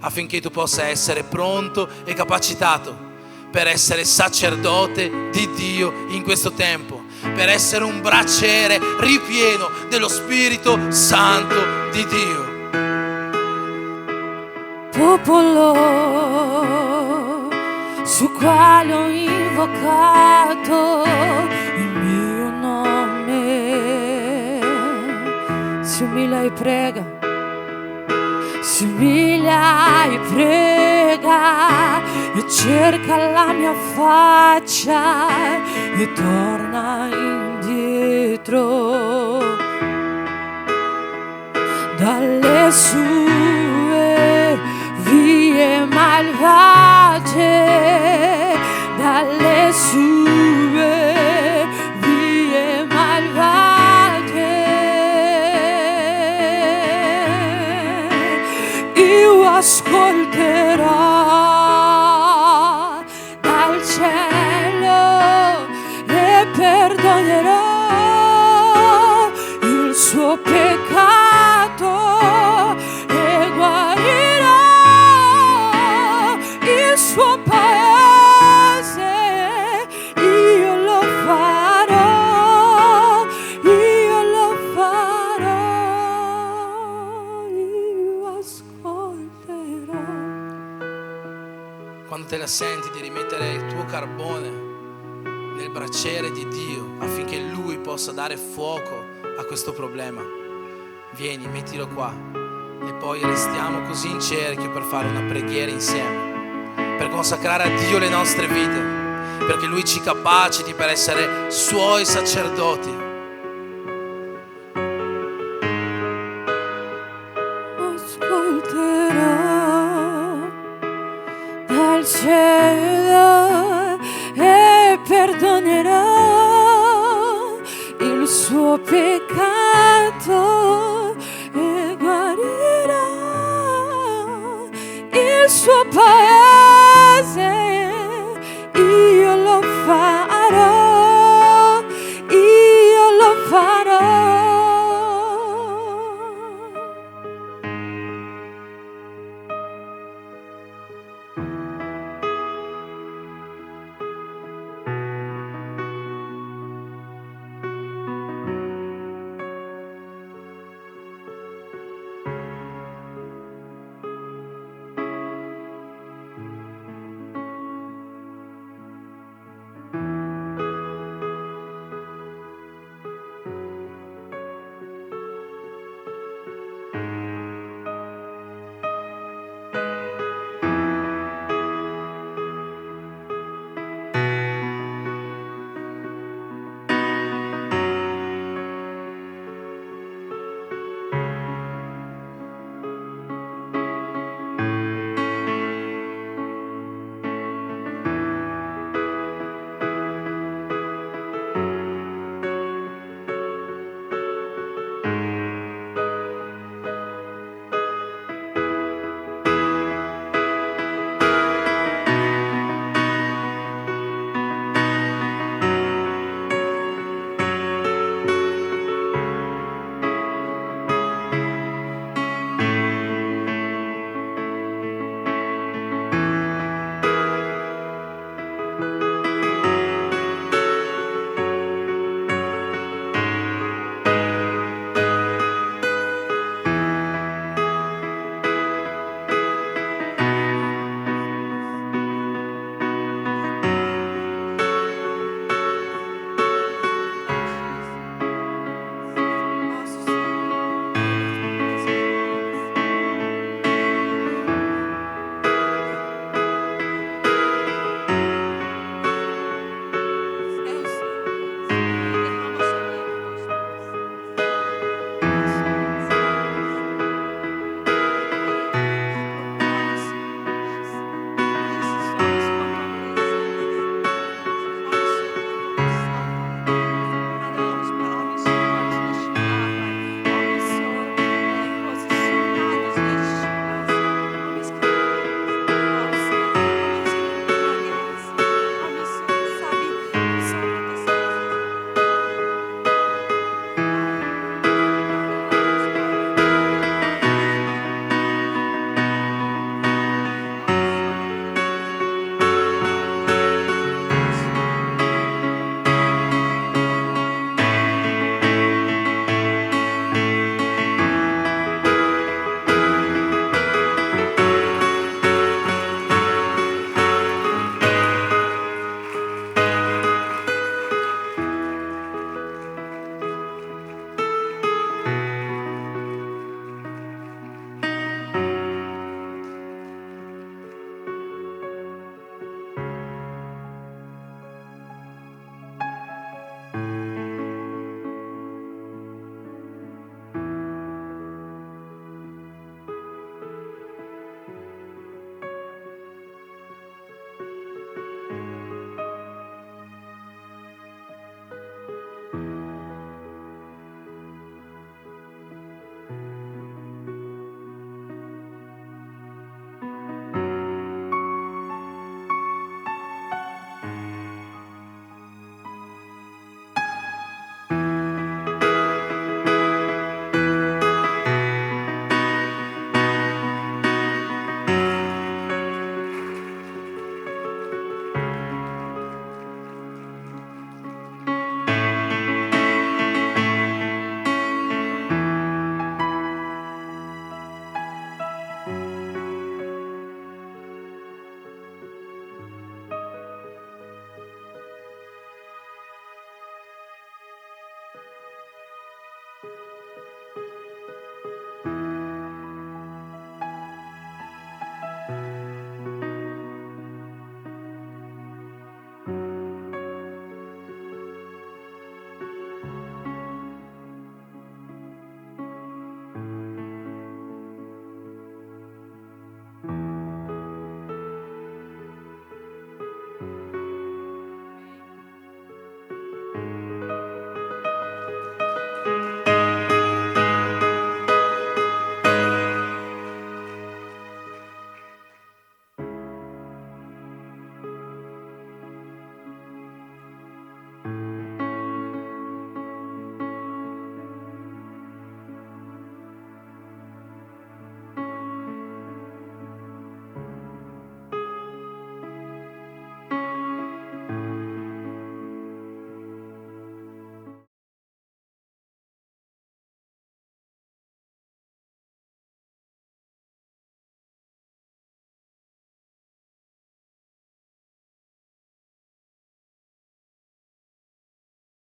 affinché tu possa essere pronto e capacitato per essere sacerdote di Dio in questo tempo, per essere un braciere ripieno dello Spirito Santo di Dio. Popolo su quale ho invocato il mio nome, si umilia e prega, si umilia e prega e cerca la mia faccia e torna indietro dalle sue vie malvagie, dalle sue vie malvagie. Io ascolterò dal cielo e perdonerò il suo peccato e guarirò il suo paese. Io lo farò, io lo farò, io ascolterò. Quando te la senti di rimettere il tuo carbone nel braciere di Dio affinché Lui possa dare fuoco a questo problema, vieni, mettilo qua e poi restiamo così in cerchio per fare una preghiera insieme, per consacrare a Dio le nostre vite, perché Lui ci capaciti per essere Suoi sacerdoti. Ascolterò dal cielo e perdonerò il suo peccato